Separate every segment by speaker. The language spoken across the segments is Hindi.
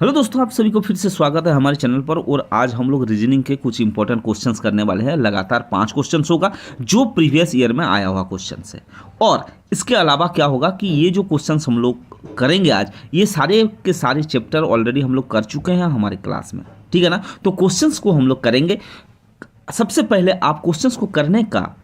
Speaker 1: हेलो दोस्तों, आप सभी को फिर से स्वागत है हमारे चैनल पर। और आज हम लोग रीजनिंग के कुछ इंपॉर्टेंट क्वेश्चंस करने वाले हैं। लगातार 5 क्वेश्चंस होगा जो प्रीवियस ईयर में आया हुआ क्वेश्चंस है। और इसके अलावा क्या होगा कि ये जो क्वेश्चंस हम लोग करेंगे आज, ये सारे के सारे चैप्टर ऑलरेडी हम लोग कर चुके हैं हमारे क्लास में, ठीक है ना। तो क्वेश्चंस को हम लोग करेंगे। सबसे पहले आप क्वेश्चंस को करने का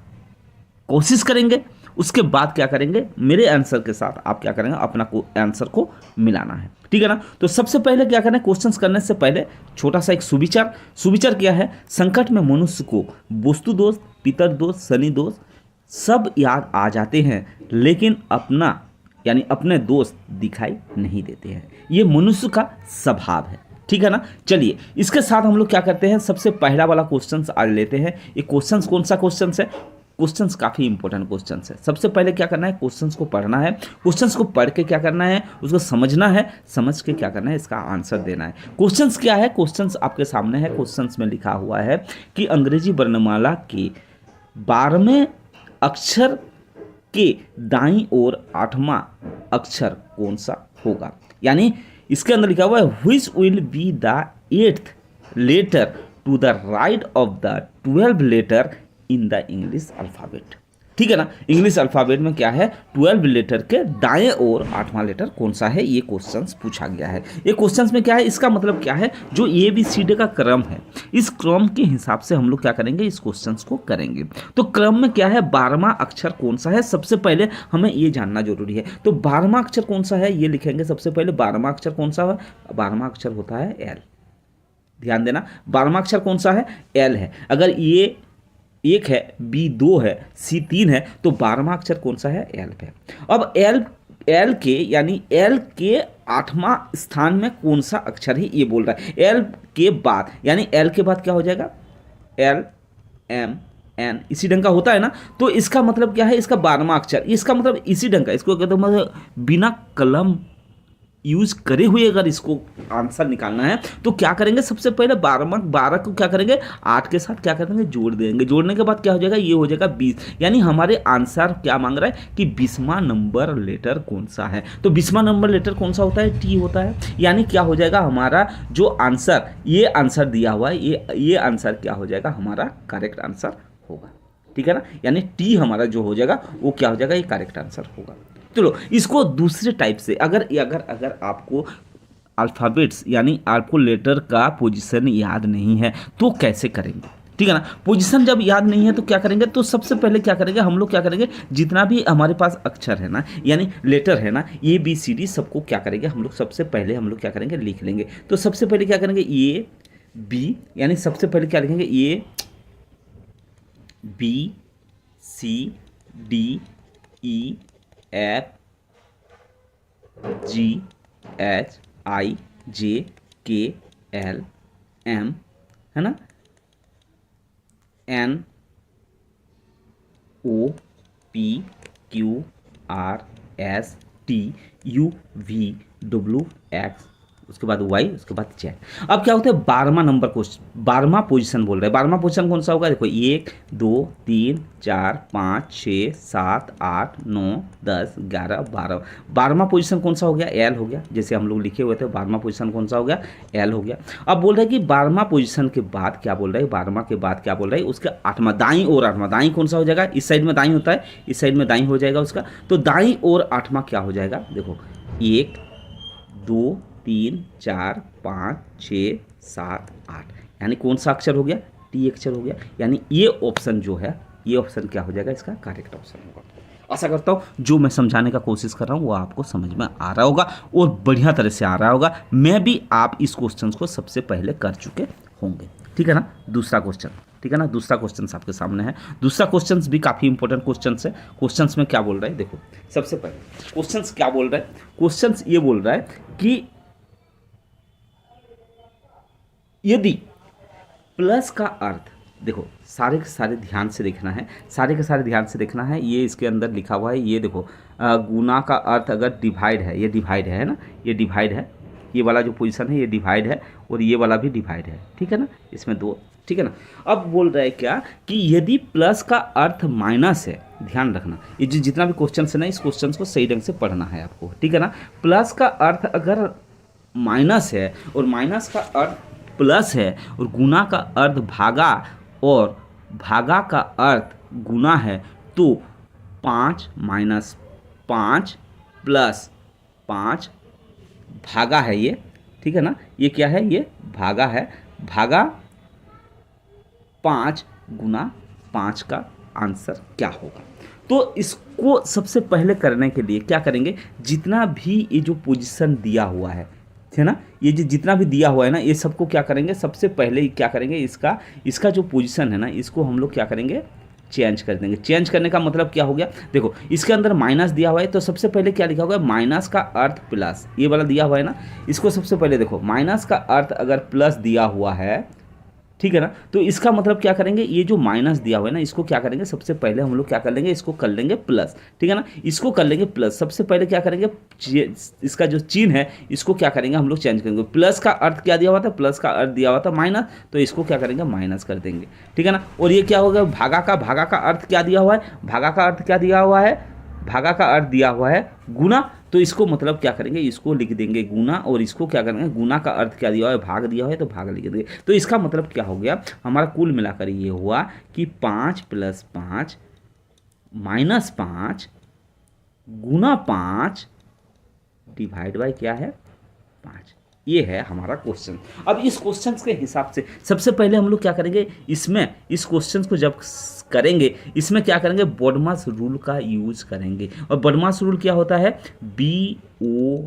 Speaker 1: कोशिश करेंगे, उसके बाद क्या करेंगे, मेरे आंसर के साथ आप क्या करेंगे, अपना आंसर को मिलाना है, ठीक है ना। तो सबसे पहले क्या करना है, क्वेश्चंस करने से पहले छोटा सा एक सुविचार। सुविचार क्या है, संकट में मनुष्य को वस्तु दोष, पितर दोष, शनि दोष सब याद आ जाते हैं, लेकिन अपना यानी अपने दोस्त दिखाई नहीं देते हैं। ये मनुष्य का स्वभाव है, ठीक है ना। चलिए इसके साथ हम लोग क्या करते हैं, सबसे पहला वाला क्वेश्चंस आज लेते हैं। ये क्वेश्चंस कौन सा क्वेश्चंस है, क्वेश्चंस काफ़ी इंपॉर्टेंट क्वेश्चंस है। सबसे पहले क्या करना है, क्वेश्चंस को पढ़ना है। क्वेश्चंस को पढ़ के क्या करना है, उसको समझना है। समझ के क्या करना है, इसका आंसर देना है। क्वेश्चंस क्या है, क्वेश्चंस आपके सामने है। क्वेश्चंस में लिखा हुआ है कि अंग्रेजी वर्णमाला के 12वें अक्षर के दाईं ओर 8वां अक्षर कौन सा होगा। यानी इसके अंदर लिखा हुआ है which will be the 8th letter to the right of the 12 letter in the English alphabet, ठीक है ना। इंग्लिश अल्फ़ाबेट में क्या है, 12 लेटर के दाएं ओर 8वां लेटर कौन सा है, ये क्वेश्चंस पूछा गया है। ये क्वेश्चंस में क्या है, इसका मतलब क्या है, जो ABCD का क्रम है, इस क्रम के हिसाब से हम लोग क्या करेंगे, इस क्वेश्चंस को करेंगे। तो क्रम में क्या है, 12वां अक्षर कौन सा है, सबसे पहले हमें ये जानना जरूरी है। तो 12वां अक्षर कौन सा है, ये लिखेंगे। सबसे पहले 12वां अक्षर कौन सा है, 12वां अक्षर होता है L। ध्यान देना, 12वां अक्षर कौन सा है, L है। अगर ये 1 है, B 2 है, C 3 है, तो 12वां अक्षर कौन सा है, L पे। अब L के यानी L के 8वां स्थान में कौन सा अक्षर है, ये बोल रहा है। L के बाद यानी L के बाद क्या हो जाएगा, L M N इसी ढंग का होता है ना। तो इसका मतलब क्या है, इसका 12वां अक्षर, इसका मतलब इसी ढंग का, इसको कहते हैं मतलब बिना कलम यूज करे हुए अगर इसको आंसर निकालना है तो क्या करेंगे, सबसे पहले 12 को क्या करेंगे, 8 के साथ क्या करेंगे, जोड़ देंगे। जोड़ने के बाद क्या हो जाएगा, ये हो जाएगा 20। यानी हमारे आंसर क्या मांग रहा है कि 20वां नंबर लेटर कौन सा है। तो 20वां नंबर लेटर कौन सा होता है, T होता है। यानी क्या हो जाएगा, हमारा जो आंसर, ये आंसर दिया हुआ है, ये आंसर क्या हो जाएगा, हमारा करेक्ट आंसर होगा, ठीक है ना। यानी T हमारा जो हो जाएगा वो क्या हो जाएगा, ये करेक्ट आंसर होगा। चलो इसको दूसरे टाइप से, अगर अगर अगर आपको अल्फ़ाबेट्स यानी आपको लेटर का पोजीशन याद नहीं है तो कैसे करेंगे, ठीक है ना। पोजीशन जब याद नहीं है तो क्या करेंगे, तो सबसे पहले क्या करेंगे, हम लोग क्या करेंगे, जितना भी हमारे पास अक्षर है ना, यानी लेटर है ना, ABCD सबको क्या करेंगे, हम लोग सबसे पहले हम लोग क्या करेंगे, लिख लेंगे। तो सबसे पहले क्या करेंगे, B यानी सबसे पहले क्या लिखेंगे, ABCDEFGHIJKLMNOPQRSTUVW है ना, NOPQRSTUVW उसके बाद Y, उसके बाद Z। अब क्या होता है, 12वां नंबर क्वेश्चन, 12वां पोजीशन बोल रहे हैं। 12वां पोजीशन कौन सा होगा, देखो 1 2 3 4 5 6 7 8 9 10 11 12। 12वां पोजीशन कौन सा हो गया, L हो गया। जैसे हम लोग लिखे हुए थे, 12वां पोजीशन कौन सा हो गया, L हो गया। अब बोल रहे हैं कि 12वां पोजीशन के बाद क्या बोल रहे हैं, 12वां के बाद क्या बोल रहे हैं, उसका 8वां, दाईं और 8वां, दाईं कौन सा हो जाएगा, इस साइड में दाईं होता है, इस साइड में दाईं हो जाएगा उसका। तो दाईं और 8वां क्या हो जाएगा, देखो 1 2 3 4 5 6 7 8, यानी कौन सा अक्षर हो गया, T अक्षर हो गया। यानी ये ऑप्शन जो है, ये ऑप्शन क्या हो जाएगा, इसका करेक्ट ऑप्शन होगा। आशा करता हूँ जो मैं समझाने का कोशिश कर रहा हूँ वो आपको समझ में आ रहा होगा और बढ़िया तरह से आ रहा होगा। मैं भी आप इस क्वेश्चन को सबसे पहले कर चुके होंगे, ठीक है ना। दूसरा क्वेश्चन, ठीक है ना, दूसरा क्वेश्चन आपके सामने है। दूसरा क्वेश्चन भी काफ़ी इंपॉर्टेंट क्वेश्चन है। क्वेश्चन में क्या बोल रहा है, देखो सबसे पहले क्वेश्चन क्या बोल रहा है, क्वेश्चन ये बोल रहा है कि यदि प्लस का अर्थ, देखो सारे के सारे ध्यान से देखना है, सारे के सारे ध्यान से देखना है। ये इसके अंदर लिखा हुआ है, ये देखो गुना का अर्थ अगर डिवाइड है, ये डिवाइड है ना, ये डिवाइड है, ये वाला जो पोजीशन है ये डिवाइड है और ये वाला भी डिवाइड है, ठीक है ना, इसमें 2, ठीक है ना। अब बोल रहा है क्या कि यदि प्लस का अर्थ माइनस है, ध्यान रखना ये जो जितना भी क्वेश्चन है ना, इस क्वेश्चन को सही ढंग से पढ़ना है आपको, ठीक है ना। प्लस का अर्थ अगर माइनस है और माइनस का अर्थ प्लस है और गुना का अर्थ भागा और भागा का अर्थ गुना है, तो 5 माइनस 5 प्लस 5 भागा है ये, ठीक है ना, ये क्या है, ये भागा है, भागा 5 गुना 5 का आंसर क्या होगा। तो इसको सबसे पहले करने के लिए क्या करेंगे, जितना भी ये जो पोजीशन दिया हुआ है ना, ये जो जितना भी दिया हुआ है ना, ये सबको क्या करेंगे, सबसे पहले क्या करेंगे, इसका जो पोजीशन है ना, इसको हम लोग क्या करेंगे, चेंज कर देंगे। चेंज करने का मतलब क्या हो गया, देखो इसके अंदर माइनस दिया हुआ है, तो सबसे पहले क्या लिखा होगा, माइनस का अर्थ प्लस, ये वाला दिया हुआ है ना, इसको सबसे पहले देखो, माइनस का अर्थ अगर प्लस दिया हुआ है, ठीक है ना, तो इसका मतलब क्या करेंगे, ये जो माइनस दिया हुआ है ना, इसको क्या करेंगे, सबसे पहले हम लोग क्या कर लेंगे, इसको कर लेंगे प्लस, ठीक है ना, इसको कर लेंगे प्लस। सबसे पहले क्या करेंगे, इसका जो चिन्ह है इसको क्या करेंगे, हम लोग चेंज करेंगे। प्लस का अर्थ क्या दिया हुआ था, प्लस का अर्थ दिया हुआ था माइनस, तो इसको क्या करेंगे, माइनस कर देंगे, ठीक है ना। और ये क्या होगा, भागा का अर्थ क्या दिया हुआ है, भागा का अर्थ क्या दिया हुआ है, भागा का अर्थ दिया हुआ है गुना, तो इसको मतलब क्या करेंगे, इसको लिख देंगे गुना, और इसको क्या करेंगे, गुना का अर्थ क्या दिया हुआ है, भाग दिया हुआ है, तो भाग लिख देंगे। तो इसका मतलब क्या हो गया, हमारा कुल मिलाकर ये हुआ कि 5 plus 5 minus 5 Guna 5 divide by क्या है, 5। ये है हमारा क्वेश्चन। अब इस क्वेश्चन के हिसाब से सबसे पहले हम लोग क्या करेंगे, इसमें इस क्वेश्चन को जब करेंगे, इसमें क्या करेंगे, बोडमास रूल का यूज करेंगे। और बोडमास रूल क्या होता है, BODMAS,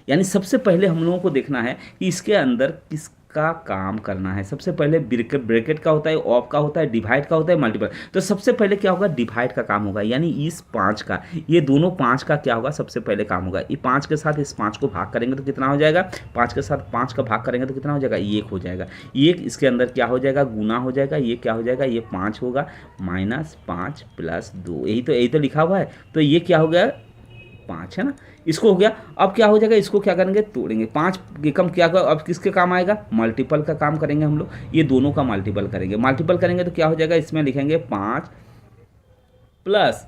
Speaker 1: यानी सबसे पहले हम लोगों को देखना है कि इसके अंदर किसका काम करना है। सबसे पहले ब्रैकेट का होता है, ऑफ का होता है, डिवाइड का होता है, मल्टीपल। तो सबसे पहले क्या होगा, डिवाइड का काम होगा, यानी इस 5 का, ये दोनों 5 का क्या होगा, सबसे पहले काम होगा। ये 5 के साथ इस 5 को भाग करेंगे तो कितना हो जाएगा, 5 के साथ 5 का भाग करेंगे तो कितना हो जाएगा, 1 हो जाएगा। 1 इसके अंदर क्या हो जाएगा, गुना हो जाएगा, ये क्या हो जाएगा, ये 5 होगा, माइनस 5 प्लस 2, यही तो लिखा हुआ है। तो ये क्या हो गया, 5 है ना, इसको हो गया। अब क्या हो जाएगा, इसको क्या करेंगे, तोड़ेंगे, 5 के कम क्या होगा, अब किसके काम आएगा, मल्टीपल का काम करेंगे हम लोग, ये दोनों का मल्टीपल करेंगे। मल्टीपल करेंगे तो क्या हो जाएगा, इसमें लिखेंगे 5 प्लस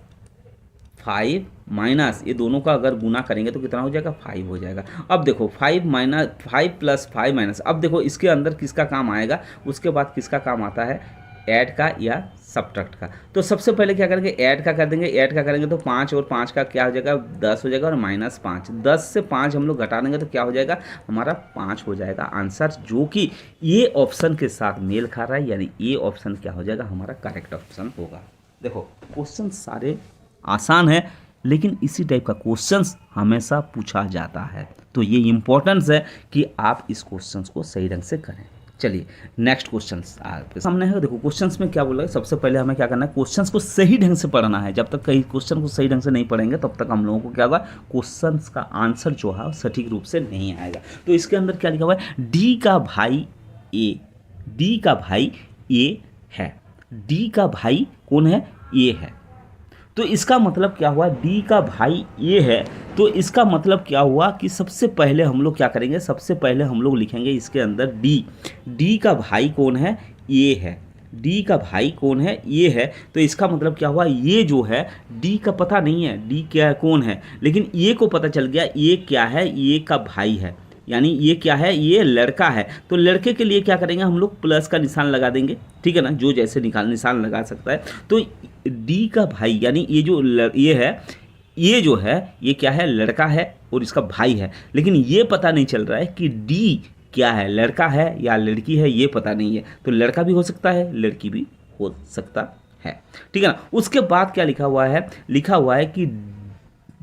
Speaker 1: 5 माइनस, ये दोनों का अगर गुना करेंगे तो कितना हो जाएगा, 5 हो जाएगा। अब देखो 5 प्लस 5 माइनस, अब देखो इसके अंदर किसका काम आएगा, उसके बाद किसका काम आता है, ऐड का या सब्ट्रैक्ट का। तो सबसे पहले क्या करेंगे, ऐड का कर देंगे। ऐड का करेंगे तो 5 और 5 का क्या हो जाएगा, 10 हो जाएगा, और माइनस 5, 10 से 5 हम लोग घटा देंगे तो क्या हो जाएगा, हमारा 5 हो जाएगा आंसर, जो कि ये ऑप्शन के साथ मेल खा रहा है, यानी ये ऑप्शन क्या हो जाएगा, हमारा करेक्ट ऑप्शन होगा। देखो क्वेश्चन सारे आसान है, लेकिन इसी टाइप का क्वेश्चंस हमेशा पूछा जाता है, तो ये इंपॉर्टेंस है कि आप इस क्वेश्चंस को सही ढंग से करें। चलिए नेक्स्ट क्वेश्चन आपके सामने है। देखो क्वेश्चंस में क्या बोला है, सबसे पहले हमें क्या करना है, क्वेश्चंस को सही ढंग से पढ़ना है। जब तक कई क्वेश्चन को सही ढंग से नहीं पढ़ेंगे तब तक हम लोगों को क्या होगा, क्वेश्चंस का आंसर जो है सटीक रूप से नहीं आएगा। तो इसके अंदर क्या लिखा हुआ है, डी का भाई ए, डी का भाई ए है, डी का भाई कौन है, ए है। तो इसका मतलब क्या हुआ, डी का भाई ए है, तो इसका मतलब क्या हुआ कि सबसे पहले हम लोग क्या करेंगे, सबसे पहले हम लोग लिखेंगे इसके अंदर डी, डी का भाई कौन है, ए है, डी का भाई कौन है, ये है। तो इसका मतलब क्या हुआ, ये जो है डी का पता नहीं है, डी क्या है, कौन है, लेकिन ये को पता चल गया ये क्या है, ये का भाई है, यानी ये क्या है, ये लड़का है। तो लड़के के लिए क्या करेंगे, हम लोग प्लस का निशान लगा देंगे, ठीक है ना, जो जैसे निशान लगा सकता है। तो डी का भाई यानी ये जो ये है, ये जो है ये क्या है, लड़का है और इसका भाई है, लेकिन ये पता नहीं चल रहा है कि डी क्या है, लड़का है या लड़की है, ये पता नहीं है। तो लड़का भी हो सकता है, लड़की भी हो सकता है, ठीक है ना। उसके बाद क्या लिखा हुआ है, लिखा हुआ है कि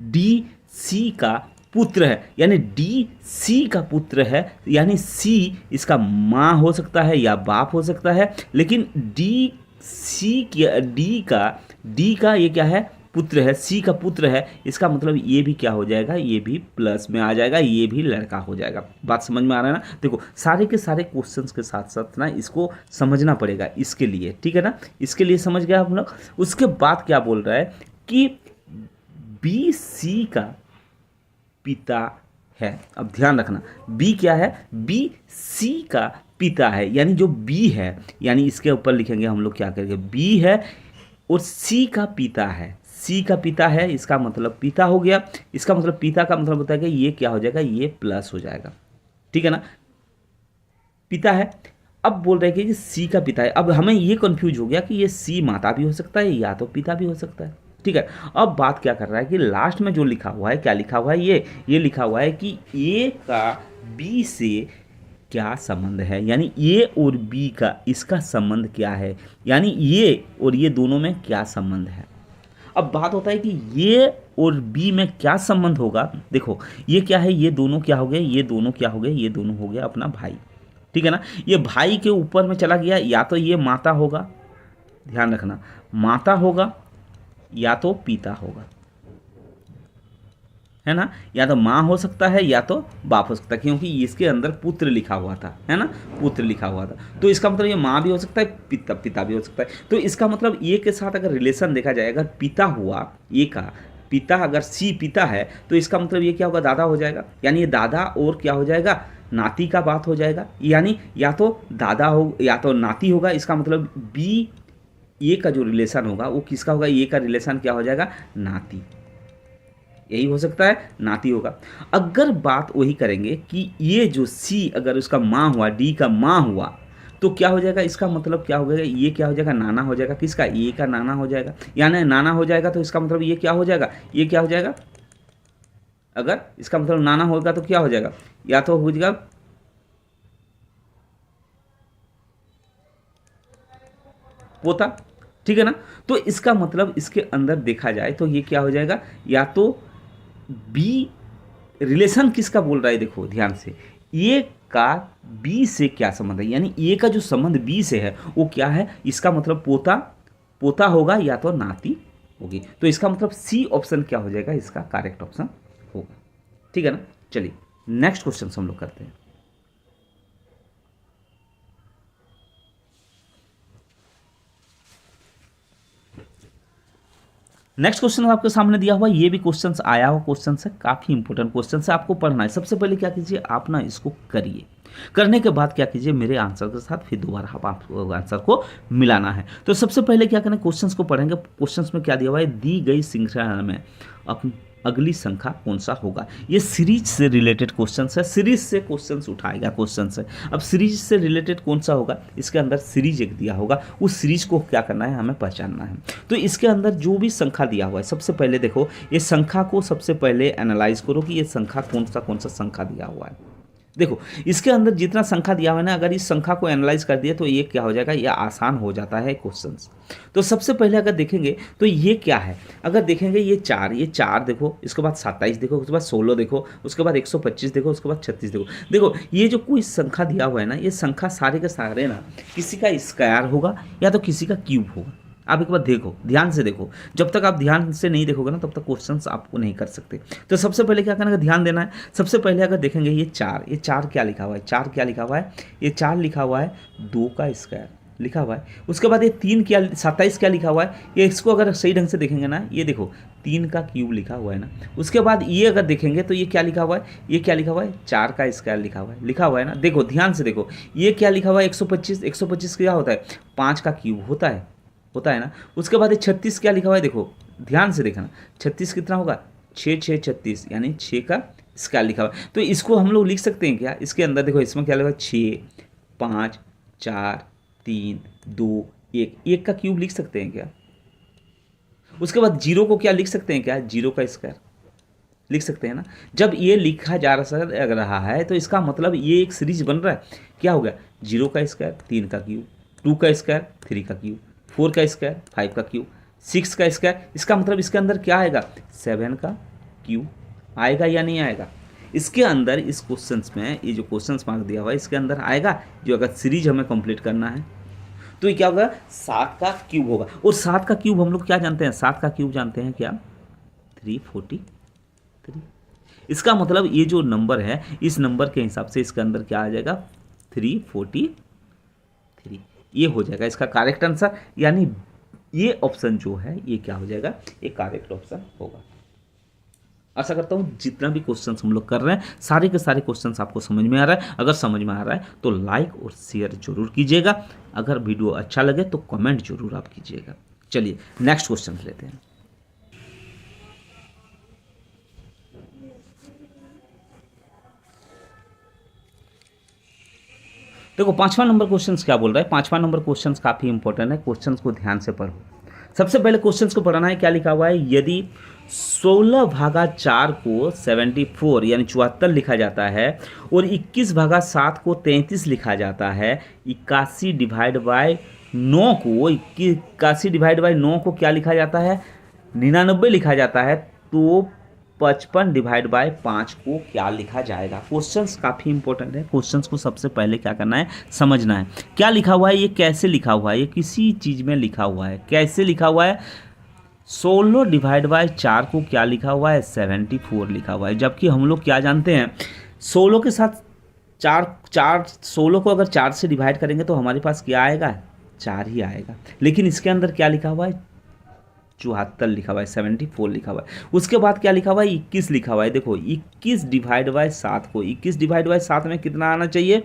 Speaker 1: डी सी का पुत्र है, यानी डी सी का पुत्र है, यानी सी इसका माँ हो सकता है या बाप हो सकता है, लेकिन डी सी डी का ये क्या है, पुत्र है, सी का पुत्र है, इसका मतलब ये भी क्या हो जाएगा, ये भी प्लस में आ जाएगा, ये भी लड़का हो जाएगा। बात समझ में आ रहा है ना। देखो सारे के सारे क्वेश्चंस के साथ साथ ना इसको समझना पड़ेगा इसके लिए, ठीक है ना, इसके लिए समझ गया हम लोग। उसके बाद क्या बोल रहा है कि बी सी का पिता है। अब ध्यान रखना, बी क्या है, बी सी का पिता है, यानी जो बी है, यानी इसके ऊपर लिखेंगे हम लोग क्या करेंगे, बी है और सी का पिता है, सी का पिता है, इसका मतलब पिता हो गया। इसका मतलब पिता का मतलब होता है कि ये क्या हो जाएगा, ये प्लस हो जाएगा, ठीक है ना, पिता है। अब बोल रहे हैं कि सी का पिता है। अब हमें ये कंफ्यूज हो गया कि ये सी माता भी हो सकता है या तो पिता भी हो सकता है, ठीक है। अब बात क्या कर रहा है कि लास्ट में जो लिखा हुआ है, क्या लिखा हुआ है, ये लिखा हुआ है कि ए का बी से क्या संबंध है, यानी ए और बी का इसका संबंध क्या है, यानी ये और ये दोनों में क्या संबंध है। अब बात होता है कि ये और बी में क्या संबंध होगा। देखो ये क्या है, ये दोनों क्या हो गए, ये दोनों क्या हो गए, ये दोनों हो गया अपना भाई, ठीक है ना। ये भाई के ऊपर में चला गया, या तो ये माता होगा, ध्यान रखना, माता होगा या तो पिता होगा, है ना, या तो माँ हो सकता है या तो बाप हो सकता है, क्योंकि इसके अंदर पुत्र लिखा हुआ था, है ना, पुत्र लिखा हुआ था। तो इसका मतलब ये माँ भी हो सकता है, पिता भी हो सकता है। तो इसका मतलब ये के साथ अगर रिलेशन देखा जाए, अगर पिता हुआ ये का पिता, अगर सी पिता है तो इसका मतलब ये क्या होगा, दादा हो जाएगा, यानी ये दादा और क्या हो जाएगा, नाती का बात हो जाएगा, यानी या तो दादा हो या तो नाती होगा। इसका मतलब बी ए का जो रिलेशन होगा वो किसका होगा, ए का रिलेशन क्या हो जाएगा, नाती, यही हो सकता है, नाती होगा। अगर बात वही करेंगे कि ये जो सी अगर उसका माँ हुआ, डी का माँ हुआ, तो क्या हो जाएगा, इसका मतलब क्या हो जाएगा, ये क्या हो जाएगा, नाना हो जाएगा, किसका, ये का नाना हो जाएगा, यानी नाना हो जाएगा। तो इसका मतलब ये क्या हो जाएगा, ये क्या हो जाएगा, अगर इसका मतलब नाना होगा तो क्या हो जाएगा, या तो हो जाएगा पोता, ठीक है ना। तो इसका मतलब इसके अंदर देखा जाए तो ये क्या हो जाएगा, या तो बी, रिलेशन किसका बोल रहा है, देखो ध्यान से, ए का बी से क्या संबंध है, यानी ए का जो संबंध बी से है वो क्या है, इसका मतलब पोता, पोता होगा या तो नाती होगी। तो इसका मतलब सी ऑप्शन क्या हो जाएगा, इसका करेक्ट ऑप्शन होगा, ठीक है ना। चलिए नेक्स्ट क्वेश्चन हम लोग करते हैं। नेक्स्ट क्वेश्चन आपके सामने दिया हुआ, ये भी क्वेश्चंस आया हुआ क्वेश्चन है, काफ़ी इंपॉर्टेंट क्वेश्चन है, आपको पढ़ना है। सबसे पहले क्या कीजिए, आप ना इसको करिए, करने के बाद क्या कीजिए, मेरे आंसर के साथ फिर दोबारा आप आंसर को मिलाना है। तो सबसे पहले क्या करें, क्वेश्चंस को पढ़ेंगे। क्वेश्चंस में क्या दिया हुआ है, दी गई श्रृंखला में अपनी अगली संख्या कौन सा होगा। ये सीरीज से रिलेटेड क्वेश्चन है, सीरीज से क्वेश्चन उठाएगा क्वेश्चन है। अब सीरीज से रिलेटेड कौन सा होगा, इसके अंदर सीरीज एक दिया होगा, उस सीरीज को क्या करना है, हमें पहचानना है। तो इसके अंदर जो भी संख्या दिया हुआ है, सबसे पहले देखो ये संख्या को सबसे पहले एनालाइज करो कि ये संख्या कौन सा संख्या दिया हुआ है। देखो इसके अंदर जितना संख्या दिया हुआ है ना, अगर इस संख्या को एनालाइज कर दिए तो ये क्या हो जाएगा, ये आसान हो जाता है क्वेश्चंस। तो सबसे पहले अगर देखेंगे तो ये क्या है, अगर देखेंगे ये चार देखो, इसके बाद 27 देखो, उसके बाद 16 देखो, उसके बाद 125 देखो, उसके बाद 36 देखो। देखो ये जो कोई संख्या दिया हुआ है ना, ये संख्या सारे के सारे ना किसी का स्क्वायर होगा या तो किसी का क्यूब होगा। आप एक बार देखो, ध्यान से देखो, जब तक आप ध्यान से नहीं देखोगे ना तब तक क्वेश्चंस आपको नहीं कर सकते। तो सबसे पहले क्या करना है, ध्यान देना है। सबसे पहले अगर देखेंगे ये चार क्या लिखा हुआ है, चार क्या लिखा हुआ है, ये 4 लिखा हुआ है, 2 का स्क्वायर लिखा हुआ है। उसके बाद ये 3 क्या, 27 क्या लिखा हुआ है, ये इसको अगर सही ढंग से देखेंगे ना, ये देखो 3 का क्यूब लिखा हुआ है ना। उसके बाद ये अगर देखेंगे तो ये क्या लिखा हुआ है, ये क्या लिखा हुआ है, 4 का स्क्वायर लिखा हुआ है ना। देखो ध्यान से देखो, ये क्या लिखा हुआ है, 125 क्या होता है, 5 का क्यूब होता है ना। उसके बाद ये 36 क्या लिखा हुआ है, देखो ध्यान से देखना, 36 कितना होगा, 6 6 36, यानी 6 का स्क्वायर लिखा हुआ है। तो इसको हम लोग लिख सकते हैं क्या, इसके अंदर देखो इसमें क्या लिखा है, 6 5 4 3 2 1, 1 का क्यूब लिख सकते हैं क्या। उसके बाद 0 को क्या लिख सकते हैं क्या, 0 का स्क्वायर लिख सकते हैं ना। जब ये लिखा जा रहा है तो इसका मतलब ये एक सीरीज बन रहा है। क्या हो गया, 0 का स्क्वायर 3 का क्यूब, 2 का स्क्वायर 3 का क्यूब, 4 का स्क्वायर 5 का क्यूब, 6 का स्क्वायर, इसका मतलब इसके अंदर क्या आएगा, 7 का क्यूब आएगा या नहीं आएगा। इसके अंदर इस क्वेश्चंस में ये जो क्वेश्चंस मार्क दिया हुआ है इसके अंदर आएगा, जो अगर सीरीज हमें कंप्लीट करना है तो ये क्या होगा, 7 का क्यूब होगा। और 7 का क्यूब हम लोग क्या जानते हैं, 7 का क्यूब जानते हैं क्या, 343। इसका मतलब ये जो नंबर है, इस नंबर के हिसाब से इसके अंदर क्या आ जाएगा, 343, ये हो जाएगा इसका करेक्ट आंसर। यानी ये ऑप्शन जो है ये क्या हो जाएगा, ये करेक्ट ऑप्शन होगा। आशा करता हूँ जितना भी क्वेश्चंस हम लोग कर रहे हैं सारे के सारे क्वेश्चंस आपको समझ में आ रहा है। अगर समझ में आ रहा है तो लाइक और शेयर जरूर कीजिएगा। अगर वीडियो अच्छा लगे तो कमेंट जरूर आप कीजिएगा। चलिए नेक्स्ट क्वेश्चन लेते हैं। देखो 5वां नंबर क्वेश्चन क्या बोल रहा है। 5वां नंबर क्वेश्चन काफ़ी इंपॉर्टेंट है, क्वेश्चन को ध्यान से पढ़ो। सबसे पहले क्वेश्चन को पढ़ना है, क्या लिखा हुआ है, यदि 16 भागा 4 को 74 यानी 74 लिखा जाता है और 21 भागा 7 को 33 लिखा जाता है, 81 डिवाइड बाय 9 को 81 डिवाइड बाय 9 को क्या लिखा जाता है, 99 लिखा जाता है, तो 55 डिवाइड बाय 5 को क्या लिखा जाएगा। क्वेश्चंस काफ़ी इंपॉर्टेंट है, क्वेश्चंस को सबसे पहले क्या करना है, समझना है क्या लिखा हुआ है, ये कैसे लिखा हुआ है, ये किसी चीज़ में लिखा हुआ है, कैसे लिखा हुआ है। 16 डिवाइड बाय 4 को क्या लिखा हुआ है, 74 लिखा हुआ है। जबकि हम लोग क्या जानते हैं, 16 के साथ 16 को अगर 4 से डिवाइड करेंगे तो हमारे पास क्या आएगा, 4 ही आएगा। लेकिन इसके अंदर क्या लिखा हुआ है, 74 लिखा हुआ है, 74 लिखा हुआ है। उसके बाद क्या लिखा हुआ है, 21 लिखा हुआ है। देखो 21 डिवाइड बाय 7 को, 21 डिवाइड बाय 7 में कितना आना चाहिए,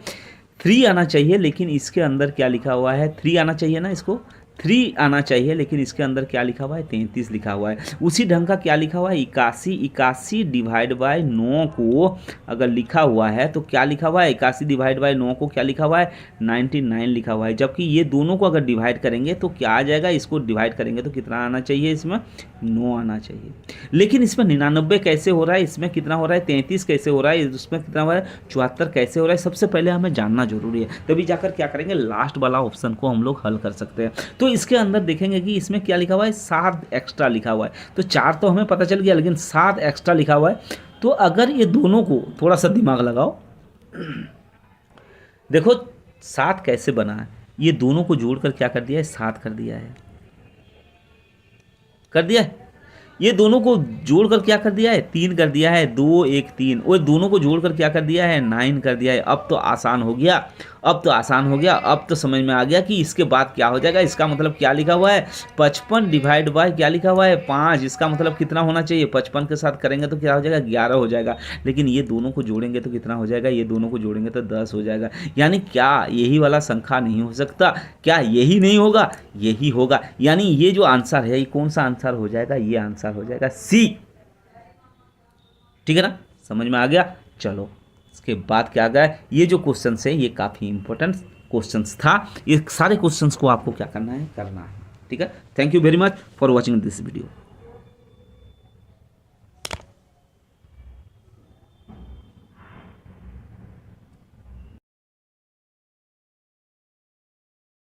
Speaker 1: 3 आना चाहिए। लेकिन इसके अंदर क्या लिखा हुआ है, 3 आना चाहिए ना, इसको 3 आना चाहिए, लेकिन इसके अंदर क्या लिखा हुआ है, 33 लिखा हुआ है। उसी ढंग का क्या लिखा हुआ है, 81 डिवाइड बाय 9 को अगर लिखा हुआ है तो क्या लिखा हुआ है, 81 डिवाइड बाय 9 को क्या लिखा हुआ है, 99 लिखा हुआ है। जबकि ये दोनों को अगर डिवाइड करेंगे तो क्या आ जाएगा, इसको डिवाइड करेंगे तो कितना आना चाहिए, इसमें 9 आना चाहिए। लेकिन इसमें 99 कैसे हो रहा है, इसमें कितना हो रहा है, 33 कैसे हो रहा है, उसमें कितना हो रहा है, 74 कैसे हो रहा है, सबसे पहले हमें जानना जरूरी है। तभी जाकर क्या करेंगे, लास्ट वाला ऑप्शन को हम लोग हल कर सकते हैं। तो इसके अंदर देखेंगे कि इसमें क्या लिखा हुआ है, 7 एक्स्ट्रा लिखा हुआ है। तो 4 तो हमें पता चल गया, लेकिन 7 एक्स्ट्रा लिखा हुआ है। तो अगर ये दोनों को, थोड़ा सा दिमाग लगाओ, देखो 7 कैसे बना है, ये दोनों को जोड़कर क्या कर दिया है, 7 कर दिया है, कर दिया है। ये दोनों को जोड़कर क्या कर दिया है, 3 कर दिया है, 2 1 3, और दोनों को जोड़कर क्या कर दिया है, 9 कर दिया है। अब तो आसान हो गया, अब तो आसान हो गया, अब तो समझ में आ गया कि इसके बाद क्या हो जाएगा। इसका मतलब क्या लिखा हुआ है, 55 डिवाइड बाय क्या लिखा हुआ है, 5। इसका मतलब कितना होना चाहिए, 55 के साथ करेंगे तो क्या हो जाएगा, 11 हो जाएगा। लेकिन ये दोनों को जोड़ेंगे तो कितना हो जाएगा, ये दोनों को जोड़ेंगे तो 10 हो जाएगा। यानी क्या यही वाला संख्या नहीं हो सकता, क्या यही नहीं होगा, यही होगा। यानी ये जो आंसर है, ये कौन सा आंसर हो जाएगा, ये आंसर हो जाएगा सी। ठीक है ना, समझ में आ गया। चलो इसके बाद क्या आ गया, ये जो क्वेश्चन है ये काफ़ी इंपॉर्टेंट क्वेश्चंस था। ये सारे क्वेश्चंस को आपको क्या करना है, करना है। ठीक है, thank you very much for watching this video.